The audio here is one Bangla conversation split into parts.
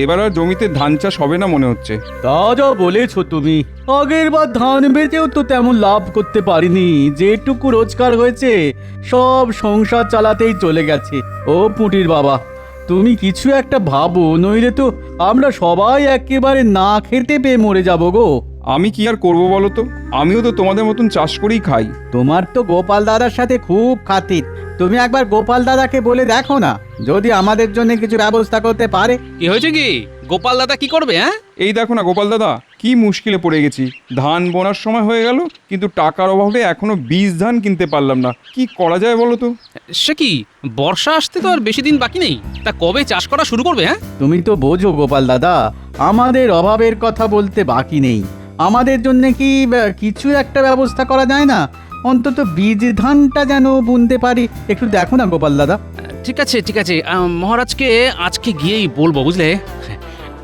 এবার আর জমিতে ধান চাষ হবে না মনে হচ্ছে। তা যা বলেছো তুমি, আগের বার ধান বেচেও তো তেমন লাভ করতে পারিনি। যেটুকু রোজগার হয়েছে সব সংসার চালাতেই চলে গেছে। ও পুঁটির বাবা, তুমি কিছু একটা ভাবো, নইলে তো আমরা সবাই একেবারে না খেতে পেয়ে মরে যাবো গো। আমি কি আর করব বলো তো, আমিও তো তোমাদের মতন চাষ করেই খাই। তোমার তো গোপাল দাদার সাথে খুব খাতির। তুমি একবার গোপাল দাদাকে বলে দেখো না, যদি আমাদের জন্য কিছু ব্যবস্থা করতে পারে। কি হয়েছে কি? গোপাল দাদা কি করবে? হ্যাঁ, এই দেখো না গোপাল দাদা, কি মুশকিলে পড়ে গেছি। ধান বোনার সময় হয়ে গেল, কিন্তু টাকার অভাবে এখনো বীজ ধান কিনতে পারলাম না। কি করা যায় বলো তো? সে কি, বর্ষা আসতে তো আর বেশি দিন বাকি নেই। তা কবে চাষ করা শুরু করবে? হ্যাঁ, তুমি তো বোঝো গোপাল দাদা, আমাদের অভাবের কথা বলতে বাকি নেই। আমাদের জন্য কি কিছু একটা ব্যবস্থা করা যায় না? অন্তত বীজ ধানটা যেন বুনতে পারি, একটু দেখো না গোপাল দাদা। ঠিক আছে ঠিক আছে, মহারাজকে আজকে গিয়েই বলবো, বুঝলে?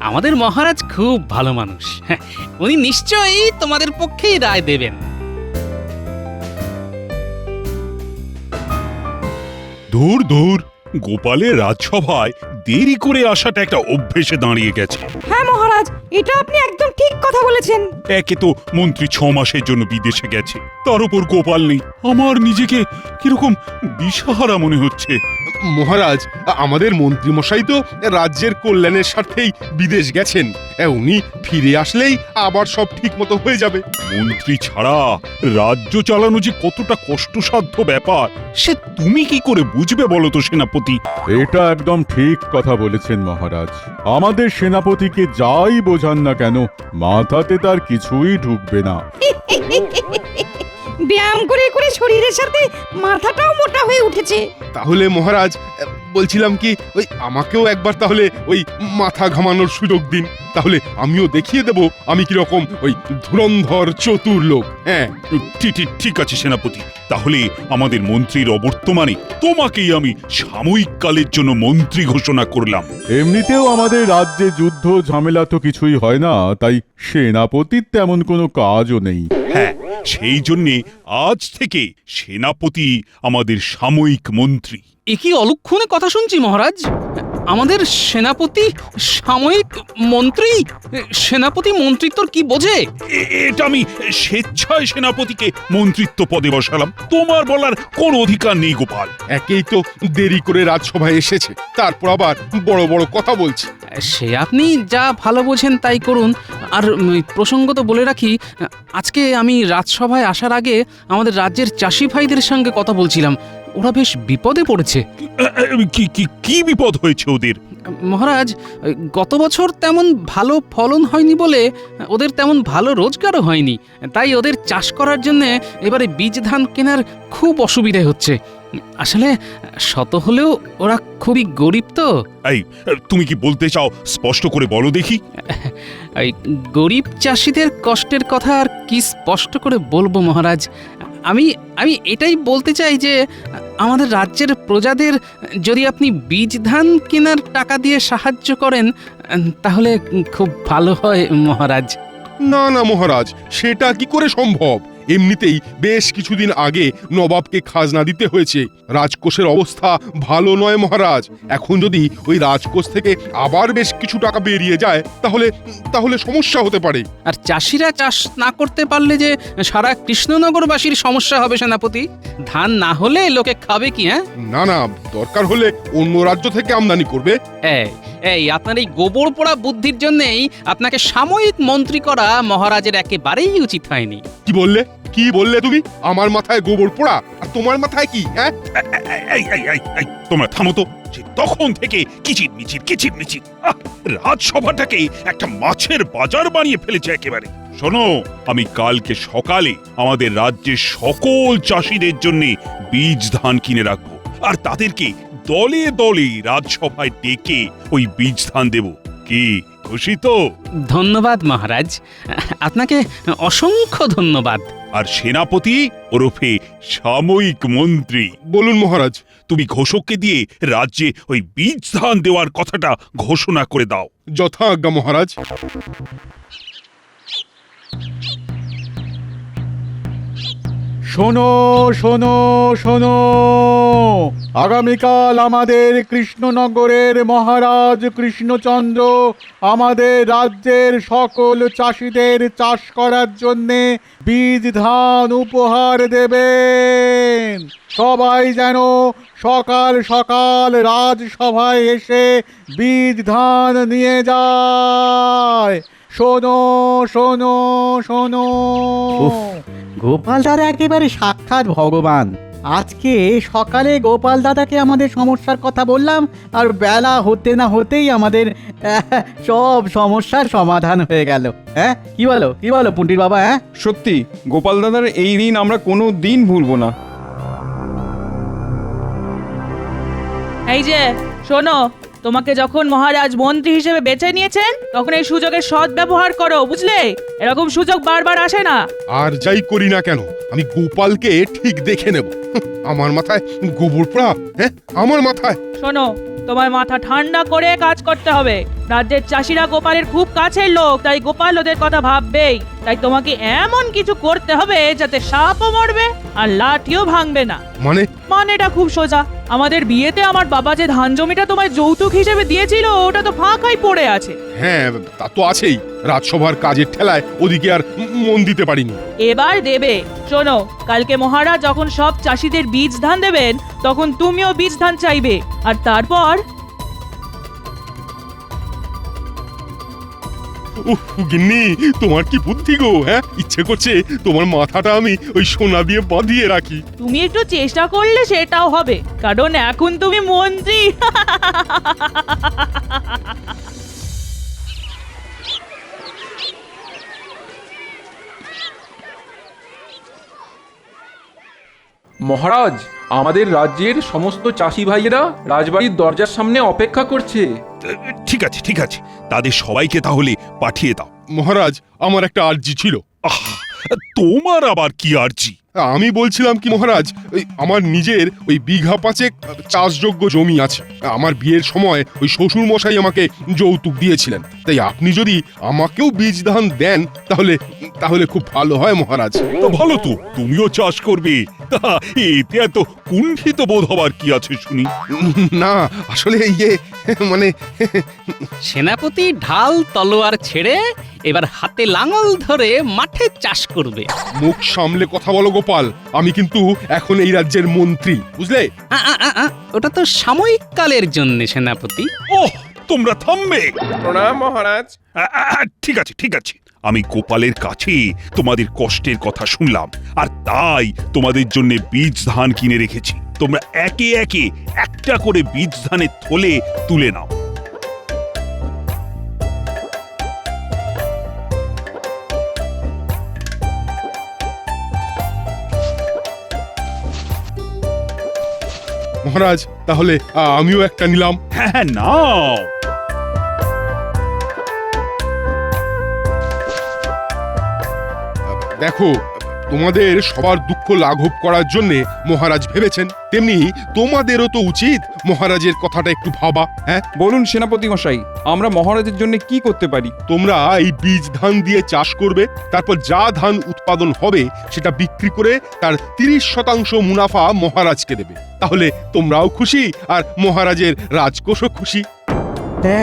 আমাদের মহারাজ খুব ভালো মানুষ। উনি নিশ্চয়ই তোমাদের পক্ষেই রায় দেবেন। দূর দূর, গোপালের রাজসভায় দেরি করে আসাটা একটা অভ্যেসে দাঁড়িয়ে গেছে। হ্যাঁ মহারাজ, এটা আপনি একদম ঠিক কথা বলেছেন। একে তো মন্ত্রী 6 মাসের জন্য বিদেশে গেছে, তার উপর গোপাল নেই। আমার নিজেকে কিরকম দিশাহারা মনে হচ্ছে। মহারাজ, আমাদের মন্ত্রী মশাই তো রাজ্যের কল্যাণের স্বার্থেই বিদেশ গেছেন। উনি ফিরে আসলেই আবার সব ঠিক মতো হয়ে যাবে। মন্ত্রী ছাড়া রাজ্য চালানো যে কতটা কষ্টসাধ্য ব্যাপার, সে তুমি কি করে বুঝবে বলো তো সেনাপতি? এটা একদম ঠিক কথা বলেছেন মহারাজ। আমাদের সেনাপতিকে যাই বোঝান না কেন, মাথাতে তার কিছুই ঢুকবে না। ব্যায়াম করে করে শরীরের সাথে মাথাটাও মোটা হয়ে উঠেছে। তাহলে মহারাজ, বলছিলাম কি, ওই আমাকেও একবার তাহলে ওই মাথা ঘামানোর সুযোগ দিন। তাহলে আমিও দেখিয়ে দেব আমি কিরকম ওই ধুরন্ধর চতুর লোক। হ্যাঁ, ঠিক আছে সেনাপতি, তাহলে আমাদের মন্ত্রীর অবর্তমানে তোমাকেই আমি সাময়িক কালের জন্য মন্ত্রী ঘোষণা করলাম। এমনিতেও আমাদের রাজ্যে যুদ্ধ ঝামেলা তো কিছুই হয় না, তাই সেনাপতির তেমন কোনো কাজও নেই। হ্যাঁ, সেই জন্যে আজ থেকে সেনাপতি আমাদের সাময়িক মন্ত্রী। এ কি অলক্ষণে কথা শুনছি মহারাজ? আমাদের সেনাপতি সাময়িক মন্ত্রী? সেনাপতি মন্ত্রিত্বর কি বোঝে? এটা আমি স্বেচ্ছায় সেনাপতিকে মন্ত্রিত্ব পদে বসালাম, তোমার বলার কোনো অধিকার নেই গোপাল। একেই তো দেরি করে রাজসভায় এসেছে, তারপর আবার বড় বড় কথা বলছে। সে আপনি যা ভালো বোঝেন তাই করুন। আর প্রসঙ্গত বলে রাখি, আজকে আমি রাজসভায় আসার আগে আমাদের রাজ্যের চাষি ভাইদের সঙ্গে কথা বলছিলাম। ওরা বেশ বিপদে পড়েছে। কি বিপদ হয়েছে ওদের? মহারাজ, গত বছর তেমন ভালো ফলন হয়নি বলে ওদের তেমন ভালো রোজগারও হয়নি। তাই ওদের চাষ করার জন্য এবারে বীজ ধান কেনার খুব অসুবিধা হচ্ছে। আসলে শত হলেও ওরা খুবই গরিব তো। এই, তুমি কি বলতে চাও স্পষ্ট করে বলো দেখি। এই গরিব চাষিদের কষ্টের কথা আর কি স্পষ্ট করে বলবো মহারাজ? আমি এটাই বলতে চাই যে আমাদের রাজ্যের প্রজাদের যদি আপনি বীজ ধান কেনার টাকা দিয়ে সাহায্য করেন তাহলে খুব ভালো হয় মহারাজ। না না মহারাজ, সেটা কি করে সম্ভব? এমনিতেই বেশ কিছুদিন আগে নবাবকে খাজনা দিতে হয়েছে। রাজকোষের অবস্থা ভালো নয় মহারাজ। এখন যদি ওই রাজকোষ থেকে আবার বেশ কিছু টাকা বেরিয়ে যায় তাহলে সমস্যা হতে পারে। আর চাষিরা চাষ না করতে পারলে যে সারা কৃষ্ণনগরবাসীর সমস্যা হবে সেনাপতি। ধান না হলে লোকে খাবে কি? হ্যাঁ, না না, দরকার হলে অন্য রাজ্য থেকে আমদানি করবে। এই আপনার এই গোবর পোড়া বুদ্ধির জন্যেই আপনাকে সাময়িক মন্ত্রী করা মহারাজের একেবারেই উচিত হয়নি। কি বললে তুমি? আমার মাথায় গোবর পোড়া আর তোমার মাথায় কি? হ্যাঁ, এই, তোমরা থামো তো। তখন থেকে কিচির মিচির রাজসভাটাকে একটা মাছের বাজার বানিয়ে ফেলেছে একেবারে। শোনো, আমি কালকে সকালে আমাদের রাজ্যের সকল চাষিদের জন্য বীজ ধান কিনে রাখবো, আর তাদেরকে দলে দলে রাজসভায় ডেকে ওই বীজ ধান দেব। কি খুশি তো? ধন্যবাদ মহারাজ, আপনাকে অসংখ্য ধন্যবাদ। আর সেনাপতি ওরফে সাময়িক মন্ত্রী, বলুন মহারাজ। তুমি ঘোষককে দিয়ে রাজ্যে ওই বীজ ধান দেওয়ার কথাটা ঘোষণা করে দাও। যথা আজ্ঞা মহারাজ। শোনো শোনো শোনো, আগামীকাল আমাদের কৃষ্ণনগরের মহারাজ কৃষ্ণচন্দ্র আমাদের রাজ্যের সকল চাষিদের চাষ করার জন্যে বীজ ধান উপহার দেবেন। সবাই যেন সকাল সকাল রাজসভায় এসে বীজ ধান নিয়ে যায়। শোনো শোনো শোনো। গোপাল দাদা একেবারে সাক্ষাৎ ভগবান। আজকে সকালে গোপাল দাদাকে আমাদের সমস্যার কথা বললাম, আর বেলা হতে না হতেই আমাদের সব সমস্যার সমাধান হয়ে গেল। হ্যাঁ, কি বলো পুন্টির বাবা? হ্যাঁ, সত্যি গোপাল দাদার এই ঋণ আমরা কোনো দিন ভুলবো না। এই যে শোনো, তোমাকে যখন মহারাজ মন্ত্রী হিসেবে বেছে নিয়েছেন তখন এই সুযোগের সৎ ব্যবহার করো, বুঝলে? এরকম সুযোগ বারবার আসে না। আর যাই করি না কেন, আমি গোপালকে ঠিক দেখে নেব। আমার মাথায় গোবর পোড়া, হ্যাঁ, আমার মাথায়। শোনো, তোমার মাথা ঠান্ডা করে কাজ করতে হবে। রাজ্যের চাষিরা গোপালের খুব কাছের লোক, তাই গোপাল ওদের কথা ভাববেই। তাই তোমাকে এমন কিছু করতে হবে যাতে সাপও মরবে আর লাঠিও ভাঙবে না। মানেটা খুব সোজা। আমাদের বিয়েতে আমার বাবা যে ধান জমিটা তোমায় যৌতুক হিসেবে দিয়েছিল ওটা তো ফাঁকাই পড়ে আছে। হ্যাঁ, তা তো আছেই। রাজসভার কাজের ঠেলায় ওদিকে আর মন দিতে পারিনি। এবার দেবে। শোনো, কালকে মহারাজ যখন সব চাষিদের বীজ ধান দেবেন তখন তুমিও বীজ ধান চাইবে, আর তারপর উফ গিন্নি, তোমার কি বুদ্ধি গো! হ্যাঁ, ইচ্ছে করছে তোমার মাথাটা আমি ওই সোনা দিয়ে বাঁধিয়ে রাখি। তুমি একটু চেষ্টা করলে সেটাও হবে, কারণ এখন তুমি মন্ত্রী। মহারাজ, আমাদের রাজ্যের সমস্ত চাষি ভাইয়েরা রাজবাড়ির দরজার সামনে অপেক্ষা করছে। ঠিক আছে ঠিক আছে, তাদের সবাইকে তাহলে পাঠিয়ে দাও। মহারাজ, আমার একটা আর্জি ছিল। তোমার আবার কি আর্জি? আমি বলছিলাম কি মহারাজ, ওই আমার নিজের ওই বিঘা পাঁচেক চাষযোগ্য জমি আছে। আমার বিয়ের সময় ওই শ্বশুর মশাই আমাকে যৌতুক দিয়েছিলেন। তাই আপনি যদি আমাকেও বীজ ধান দেন তাহলে তাহলে খুব ভালো হয় মহারাজ। তো ভালো তো, তুমিও চাষ করবে। তা এতে এত কুণ্ঠিত বোধ হবার কি আছে শুনি? না, আসলে মানে সেনাপতি ঢাল তলোয়ার ছেড়ে এবার হাতে লাঙল ধরে মাঠে চাষ করবে। মুখ সামলে কথা বলো গোপাল, আমি কিন্তু এখন এই রাজ্যের মন্ত্রী, বুঝলে? ওটা তো সাময়িক কালের জন্য সেনাপতি। ওহ, তোমরা থামবে। প্রণাম মহারাজ। ঠিক আছে ঠিক আছে, আমি গোপালের কাছে তোমাদের কষ্টের কথা শুনলাম, আর তাই তোমাদের জন্য বীজ ধান কিনে রেখেছি। তোমরা একে একে একটা করে বীজ ধানের থলে তুলে নাও। মহারাজ, তাহলে আমিও একটা নিলাম। হ্যাঁ, নাও। দেখো, তোমাদের সবার দুঃখ লাঘব করার জন্য মহারাজ ভেবেছেন, তেমনি তোমাদেরও তো উচিত মহারাজের কথাটা একটু ভাবা। হ্যাঁ, বলুন সেনাপতি মশাই, আমরা মহারাজের জন্য কি করতে পারি? তোমরা এই বীজ ধান দিয়ে চাষ করবে, তারপর যা ধান উৎপাদন হবে সেটা বিক্রি করে তার 30% মুনাফা মহারাজকে দেবে। তাহলে তোমরাও খুশি আর মহারাজের রাজকোষও খুশি।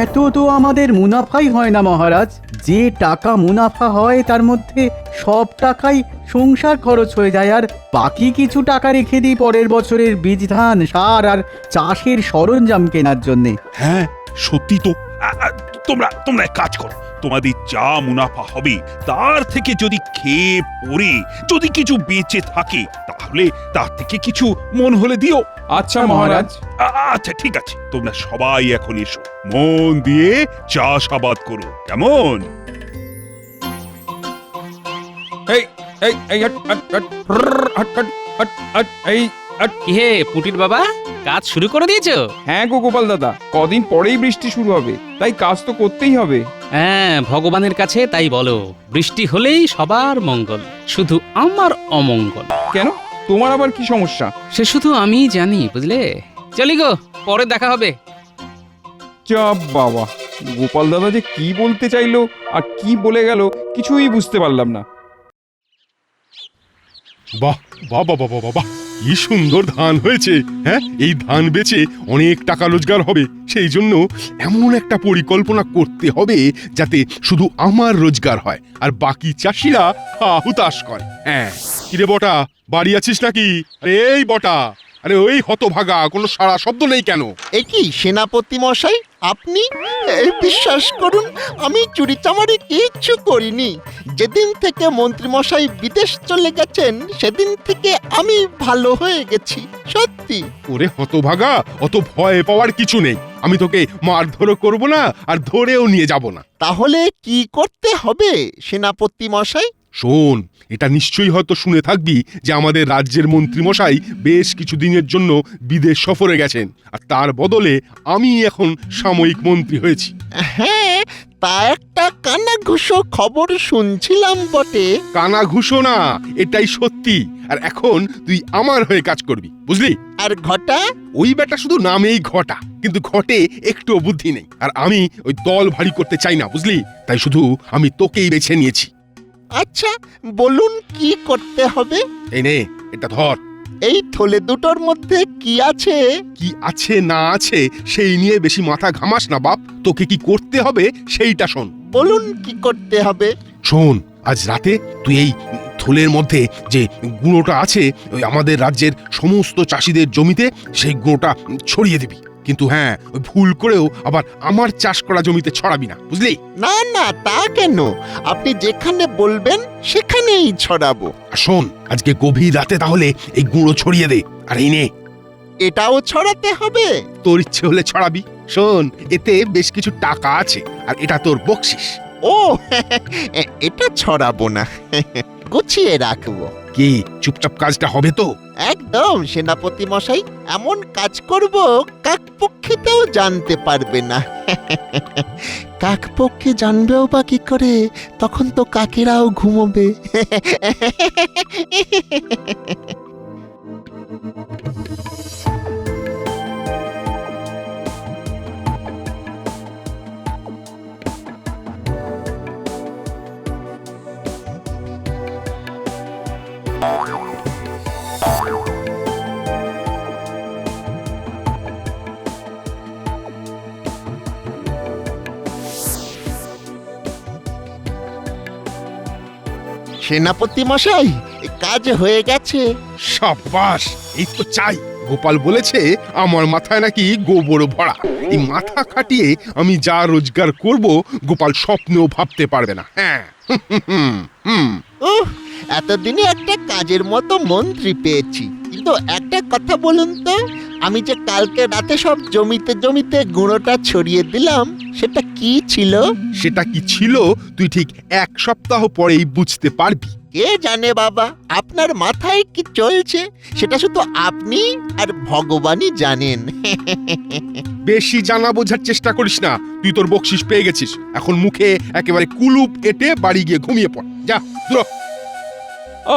এত তো আমাদের মুনাফাই হয় না মহারাজ। যে টাকা মুনাফা হয় তার মধ্যে সব টাকাই সংসার খরচ হয়ে যায়, আর বাকি কিছু টাকা রেখে দিই পরের বছরের বীজ ধান, সার আর চাষের সরঞ্জাম কেনার জন্যে। হ্যাঁ, সত্যি তো। তোমরা তোমরা এক কাজ করো, তোমাদের যা মুনাফা হবে তার থেকে যদি খেয়ে পরে যদি কিছু বেঁচে থাকে তাহলে তার থেকে কিছু মন হলে দিও। আচ্ছা মহারাজ। আচ্ছা ঠিক আছে, তোমরা সবাই এখন এসো, মন দিয়ে চাষাবাদ করো, কেমন? এই এই এই hot hot hot hot hot hot hot এই হট। কি হে পুটির বাবা, কাজ শুরু করে দিয়েছো? হ্যাঁ গো গোপাল দাদা, কদিন পরেই বৃষ্টি শুরু হবে, তাই কাজ তো করতেই হবে। হ্যাঁ, ভগবানের কাছে তাই বলো, বৃষ্টি হলেই সবার মঙ্গল, শুধু আমার অমঙ্গল। কেন, তোমার আবার কি সমস্যা? সে শুধু আমিই জানি, বুঝলে। চলি গো, পরে দেখা হবে। চাপ বাবা, গোপাল দাদা যে কি বলতে চাইলো আর কি বলে গেল কিছুই বুঝতে পারলাম না। বাহ বাহ বাহ বাহ বাহ বাহ, কি সুন্দর ধান হয়েছে। হ্যাঁ, এই ধান বেচে অনেক টাকা রোজগার হবে। সেই জন্য এমন একটা পরিকল্পনা করতে হবে যাতে শুধু আমার রোজগার হয় আর বাকি চাষিরা হুতাশ করে। হ্যাঁ, কিরে বটা, বাড়ি আছিস নাকি? আরে এই বটা, আরে ওই হতভাগা, কোনো সারা শব্দ নেই কেন? এ কি সেনাপতি মশাই, আপনি? এই বিশ্বাস করুন, আমি চুরি চামারি কিচ্ছু করিনি। যেদিন থেকে মন্ত্রী মশাই বিদেশ চলে গেছেন সেদিন থেকে আমি ভালো হয়ে গেছি, সত্যি। ওরে হতভাগা, অত ভয় পাওয়ার কিছু নেই। আমি তোকে মারধরও করব না আর ধরেও নিয়ে যাব না। তাহলে কি করতে হবে সেনাপতি মশাই? শোন, এটা নিশ্চয়ই হয়তো শুনে থাকবি যে আমাদের রাজ্যের মন্ত্রী মশাই বেশ কিছুদিনের জন্য বিদেশ সফরে গেছেন, আর তার বদলে আমি এখন সাময়িক মন্ত্রী হয়েছি। হ্যাঁ, তা একটা কানাঘুষো খবর শুনছিলাম বটে। কানা ঘুষো না, এটাই সত্যি। আর এখন তুই আমার হয়ে কাজ করবি, বুঝলি? আর ঘটা? ওই বেটা শুধু নামেই ঘটা, কিন্তু ঘটে একটুও বুদ্ধি নেই। আর আমি ওই দল ভারী করতে চাই না, বুঝলি? তাই শুধু আমি তোকেই বেছে নিয়েছি। আচ্ছা, বলুন কি করতে হবে? এই নে, এটা ধর। এই থলে দুটোর মধ্যে কি আছে? কি আছে না আছে সেই নিয়ে বেশি মাথা ঘামাস না বাপ। তোকে কি করতে হবে সেইটা শোন। বলুন কি করতে হবে? শোন, আজ রাতে তুই এই থলের মধ্যে যে গুঁড়োটা আছে ওই আমাদের রাজ্যের সমস্ত চাষিদের জমিতে সেই গুঁড়োটা ছড়িয়ে দিবি। কিন্তু হ্যাঁ, ওই ভুল করেও আবার আমার চাষ করা জমিতে ছড়াবি না, বুঝলি? না না, তা কেন? আপনি যেখানে বলবেন সেখানেই ছড়াবো। আর শোন, আজকে গভীর রাতে তাহলে এই গুঁড়ো ছড়িয়ে দে। আর এই নে, এটাও ছড়াতে হবে? তোর ইচ্ছে হলে ছড়াবি। শোন, এতে বেশ কিছু টাকা আছে আর এটা তোর বকশিস। ও এটা ছড়াবো না, গুছিয়ে রাখবো। কি চুপচাপ কাজটা হবে তো? একদম সেনাপতি মশাই, এমন কাজ করব কাকপক্ষীতেও জানতে পারবে না। কাকপক্ষী জানবেও বা কি করে? তখন তো কাকেরাও ঘুমোবে। সেনাপতি মশাই, কাজ হয়ে গেছে। সাবাস, এই তো চাই। গোপাল বলেছে আমার মাথায় নাকি গোবর ভরা। এই মাথা খাটিয়ে আমি যা রোজগার করব গোপাল স্বপ্নেও ভাবতে পারবে না। হ্যাঁ, এতদিনে একটা কাজের মতো মন্ত্রী পেয়েছি। কিন্তু একটা কথা বলুন তো, আমি যে কালকে রাতে সব জমিতে জমিতে গুঁড়োটা ছড়িয়ে দিলাম, সেটা কি ছিল? সেটা কি ছিল তুই ঠিক এক সপ্তাহ পরেই বুঝতে পারবি। কে জানে বাবা, আপনার মাথায় কি চলছে সেটা শুধু আপনি আর ভগবানই জানেন। বেশি জানা বোঝার চেষ্টা করিস না। তুই তোর বকশিস পেয়ে গেছিস, এখন মুখে একেবারে কুলুপ এঁটে বাড়ি গিয়ে ঘুমিয়ে পড়। যা, দূর হ।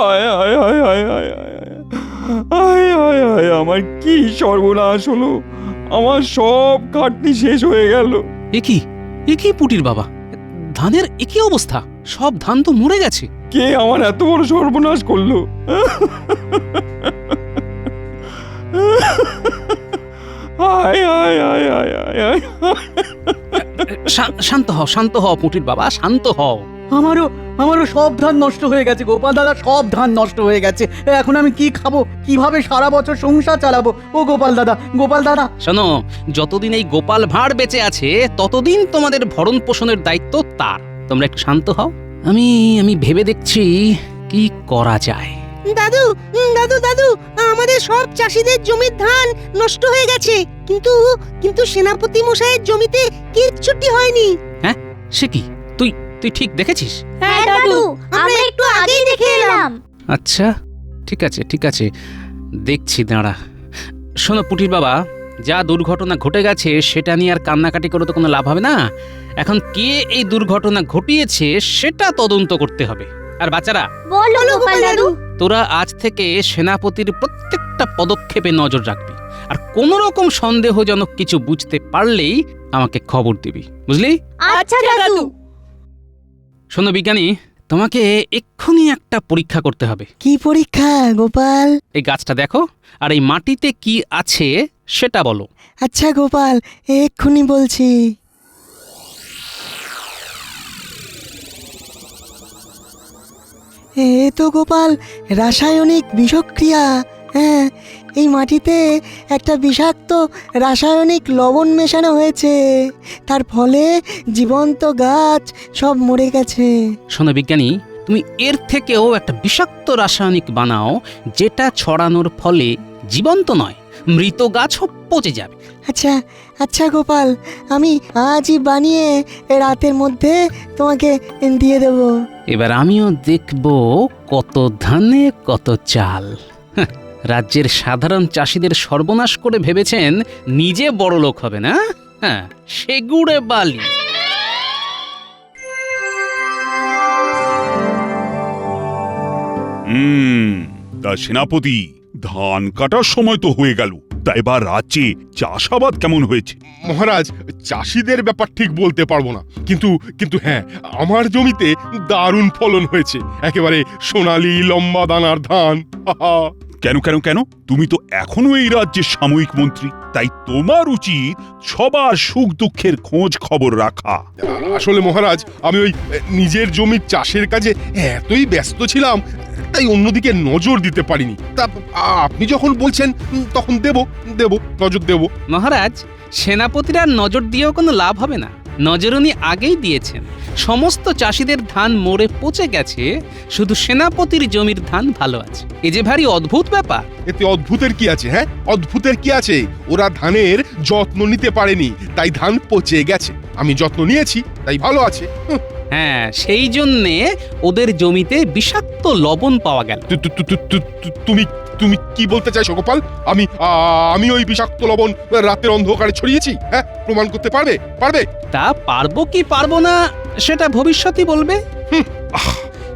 আয় আয় আয় আয় আয় আয় আয় আয় আয় আয়, আমার কি সর্বনাশ হলো! আমার সব খাটনি শেষ হয়ে গেল। এ কি পুটির বাবা, ধানের একই অবস্থা? সব ধান তো মরে গেছে। কে আমার এত বড় সর্বনাশ করলো? আয় আয় আয় আয় আয় আয়। শান্ত হও পুটির বাবা, শান্ত হও। আমারও সব ধান নষ্ট হয়ে গেছে গোপাল দাদা, সব ধান নষ্ট হয়ে গেছে। এখন আমি কি খাবো, কিভাবে সারা বছর সংসার চালাবো? ও গোপাল দাদা। শোনো, যতদিন এই গোপাল ভাঁড় বেঁচে আছে ততদিন তোমাদের ভরণ পোষণের দায়িত্ব তার। তোমরা একটু শান্ত হও, আমি ভেবে দেখছি কি করা যায়। দাদু দাদু দাদু আমাদের সব চাষিদের জমির ধান নষ্ট হয়ে গেছে, কিন্তু সেনাপতি মশাইয়ের জমিতে কিচ্ছুটি হয়নি। হ্যাঁ, সে কি? তুই ঠিক দেখেছিস? হ্যাঁ দাদু, আমরা একটু আগেই দেখে এলাম। আচ্ছা, ঠিক আছে, দেখছি, দাঁড়া। শোনো পুটির বাবা, যা দুর্ঘটনা ঘটে গেছে সেটা নিয়ে আর কান্নাকাটি করে তো কোনো লাভ হবে না। এখন কে এই দুর্ঘটনা ঘটিয়েছে সেটা তদন্ত করতে হবে। আর বাচ্চারা, বলো গোপাল দাদু। তোরা আজ থেকে সেনাপতির প্রত্যেকটা পদক্ষেপে নজর রাখবি, আর কোনো রকম সন্দেহজনক কিছু বুঝতে পারলেই আমাকে খবর দিবি, বুঝলি? আচ্ছা দাদু। শোনো বিজ্ঞানী, তোমাকে এক্ষুনি একটা পরীক্ষা করতে হবে। কি পরীক্ষা গোপাল? এই গাছটা দেখো, আর এই মাটিতে কি আছে সেটা বলো। আচ্ছা গোপাল, এক্ষুনি বলছি। এ তো গোপাল রাসায়নিক বিষক্রিয়া। হ্যাঁ, এই মাটিতে একটা বিষাক্ত রাসায়নিক লবণ মেশানো হয়েছে, তার ফলে জীবন্ত গাছ সব মরে গেছে। শোনো বিজ্ঞানী, তুমি এর থেকেও একটা বিষাক্ত রাসায়নিক বানাও, যেটা ছড়ানোর ফলে জীবন্ত নয়, মৃত গাছও পচে যাবে। আচ্ছা আচ্ছা গোপাল, আমি আজই বানিয়ে রাতের মধ্যে তোমাকে দিয়ে দেব। এবার আমিও দেখব কত ধানে কত চাল। হাহ, রাজ্যের সাধারণ চাষিদের সর্বনাশ করে ভেবেছেন নিজে বড় লোক হবে না? হ্যাঁ, সেগুড়ে বালি। তা সেনাপতি, ধান কাটার সময় তো হয়ে গেল, তা এবার রাজ্যে চাষাবাদ কেমন হয়েছে? মহারাজ, চাষিদের ব্যাপার ঠিক বলতে পারবো না, কিন্তু কিন্তু হ্যাঁ, আমার জমিতে দারুণ ফলন হয়েছে। একেবারে সোনালী লম্বা দানার ধান। হাহা। কেন কেন কেন? তুমি তো এখনো এই রাজ্যের সাময়িক মন্ত্রী, তাই তোমার উচিত সবার সুখ দুঃখের খোঁজ খবর রাখা। আসলে মহারাজ, আমি ওই নিজের জমির চাষের কাজে এতই ব্যস্ত ছিলাম, তাই অন্যদিকে নজর দিতে পারিনি। তা আপনি যখন বলছেন তখন দেব নজর দেব। মহারাজ, সেনাপতিরা নজর দিয়েও কোনো লাভ হবে না। নজর উনি আগেই দিয়েছেন। সমস্ত চাষিদের ধান মরে পচে গেছে, শুধু সেনাপতির জমির ধান ভালো আছে। এ যে ভারী অদ্ভুত ব্যাপার। এতে অদ্ভুতের কি আছে? হ্যাঁ, অদ্ভুতের কি আছে? ওরা ধানের যত্ন নিতে পারেনি, তাই ধান পচে গেছে। আমি যত্ন নিয়েছি, তাই ভালো আছে। হ্যাঁ, সেই জন্যে ওদের জমিতে বিষাক্ত লবণ পাওয়া গেল। তুমি তুমি কি বলতে চাইছো গোপাল? আমি ওই বিষাক্ত লবণ রাতের অন্ধকারে ছড়িয়েছি? হ্যাঁ, প্রমাণ করতে পারবে? তা পারবো কি পারবো না সেটা ভবিষ্যতই বলবে।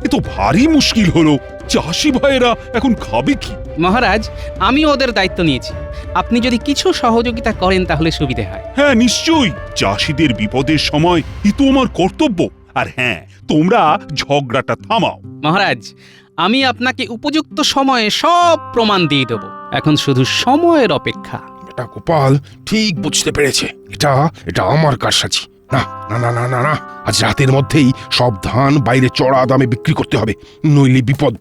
এ তো ভারী মুশকিল হলো। চাষি ভাইয়েরা এখন খাবে কি? মহারাজ, আমি ওদের দায়িত্ব নিয়েছি। আপনি যদি কিছু সহযোগিতা করেন তাহলে সুবিধে হয়। হ্যাঁ, নিশ্চয়ই। চাষিদের বিপদের সময় এ তো আমার কর্তব্য। আর হ্যাঁ, তোমরা ঝগড়াটা থামাও। মহারাজ, আমি আপনাকে উপযুক্ত সময়ে সব প্রমাণ দিয়ে দেব। এখন শুধু সময়ের অপেক্ষা। এটা গোপাল ঠিক বুঝতে পেরেছে। এটা আমার কারসাজি। না না না না না না, আজ রাতের মধ্যেই সব ধান বাইরে চড়া দামে বিক্রি করতে হবে, নইলে বিপদ।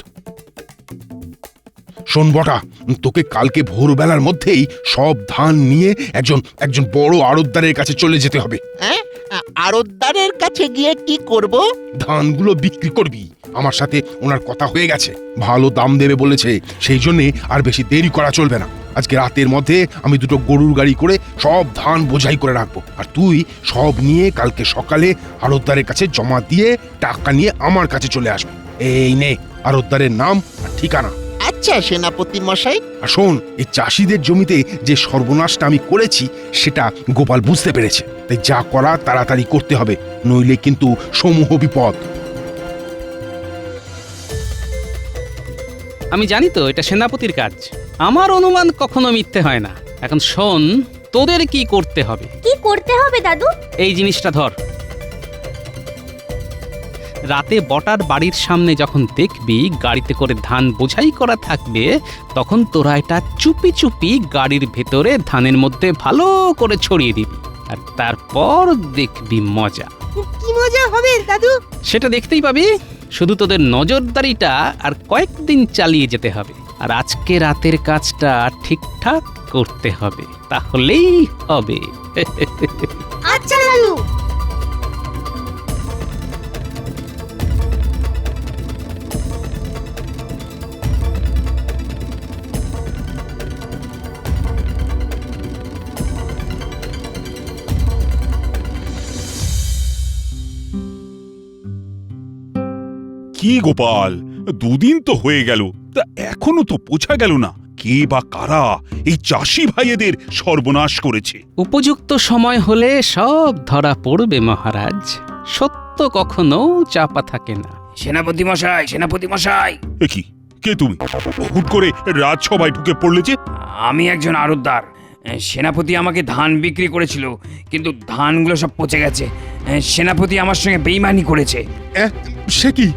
শোন বটা, তোকে কালকে ভোরবেলার মধ্যেই সব ধান নিয়ে একজন বড় আড়তদারের কাছে চলে যেতে হবে। হ্যাঁ, আড়তদারের কাছে গিয়ে কি করব? ধানগুলো বিক্রি করবি। আমার সাথে ওনার কথা হয়ে গেছে, ভালো দাম দেবে বলেছে। সেই জন্যে আর বেশি দেরি করা চলবে না। আজকে রাতের মধ্যে আমি দুটো গরুর গাড়ি করে সব ধান বোঝাই করে রাখবো, আর তুই সব নিয়ে কালকে সকালে আড়তদারের কাছে জমা দিয়ে টাকা নিয়ে আমার কাছে চলে আসবি। এই নে আড়তদারের নাম আর ঠিকানা। আচ্ছা সেনাপতি মশাই। আর শোন, এই চাষিদের জমিতে যে সর্বনাশটা আমি করেছি সেটা গোপাল বুঝতে পেরেছে, তাই যা করা তাড়াতাড়ি করতে হবে, নইলে কিন্তু সমূহ বিপদ। আমি জানি তো এটা সেনাপতির কাজ। আমার অনুমান কখনো মিথ্যে হয় না। এখন শোন, তোদের কি করতে হবে। কি করতে হবে দাদু? এই জিনিসটা ধর। রাতে বটার বাড়ির সামনে যখন দেখবি গাড়িতে করে ধান বোঝাই করা থাকবে, তখন তোরা এটা চুপি চুপি গাড়ির ভেতরে ধানের মধ্যে ভালো করে ছড়িয়ে দিবি, আর তারপর দেখবি মজা। কি মজা হবে দাদু? সেটা দেখতেই পাবি। শুধু তোদের নজরদারিটা আর কয়েকদিন চালিয়ে যেতে হবে, আর আজকে রাতের কাজটা ঠিকঠাক করতে হবে, তাহলেই হবে। আচ্ছা দাদু। কি গোপাল, দুদিন তো হয়ে গেল, তা এখনো তো পৌঁছা গেল না কে বা কারা এই চাষি ভাইয়েদের সর্বনাশ করেছে। উপযুক্ত সময় হলে সব ধরা পড়বে মহারাজ। সত্য কখনো চাপা থাকে না। সেনাপতি মশাই, সেনাপতি মশাই। এ কি, কে তুমি? হুট করে রাজসভায় ঢুকে পড়লে যে? আমি একজন আড়তদার। সেনাপতি আমাকে ধান বিক্রি করেছিল, কিন্তু ধানগুলো সব পচে গেছে। সেনাপতি আমার সঙ্গে বেইমানি করেছে। সে কি?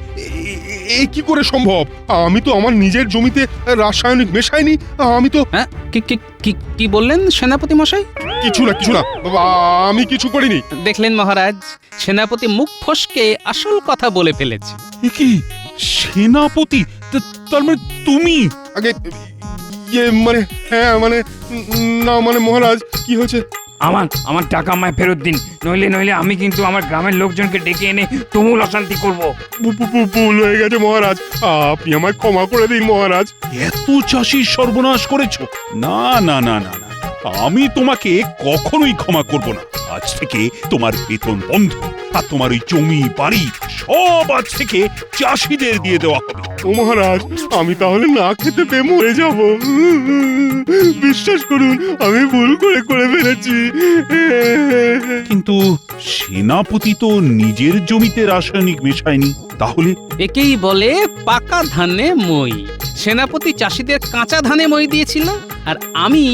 এ কি করে সম্ভব? আমি তো আমার নিজের জমিতে রাসায়নিক মেশাইনি। আমি তো হ্যাঁ কি বললেন সেনাপতি মশাই? কিছু না বাবা, আমি কিছু করিনি। দেখলেন মহারাজ, সেনাপতি মুখ ফসকে আসল কথা বলে ফেলেছে। এ কি সেনাপতি? তার মানে তুমি? আগে মানে হ্যাঁ মানে না মানে মহারাজ, কি হয়েছে? আমার টাকা আমায় ফেরত দিন, নইলে আমি কিন্তু আমার গ্রামের লোকজনকে ডেকে এনে তুমুল অশান্তি করব। ভুল হয়ে গেছে মহারাজ, আপনি আমায় ক্ষমা করে দিন মহারাজ। এত চাষির সর্বনাশ করেছো? না না না না না, আমি তোমাকে কখনোই ক্ষমা করব না। আজ থেকে তোমার বেতন বন্ধ, আর তোমার ওই জমি বাড়ি সব আজ থেকে চাষিদের দিয়ে দেওয়া হবে। ও মহারাজ, আমি তাহলে না খেতে পেয়ে মরে যাব। বিশ্বাস করুন, আমি ভুল করে ফেলেছি। কিন্তু সেনাপতি তো নিজের জমিতে রাসায়নিক মেশায়নি, তাহলে? একেই বলে পাকা ধানে মই। সেনাপতি চাষিদের কাঁচা ধানে মই দিয়েছিল, আর আমি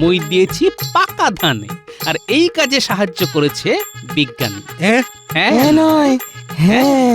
মই দিয়েছি পাকা ধানে। আর এই কাজে সাহায্য করেছে বিজ্ঞানী। হ্যাঁ নয় হ্যাঁ।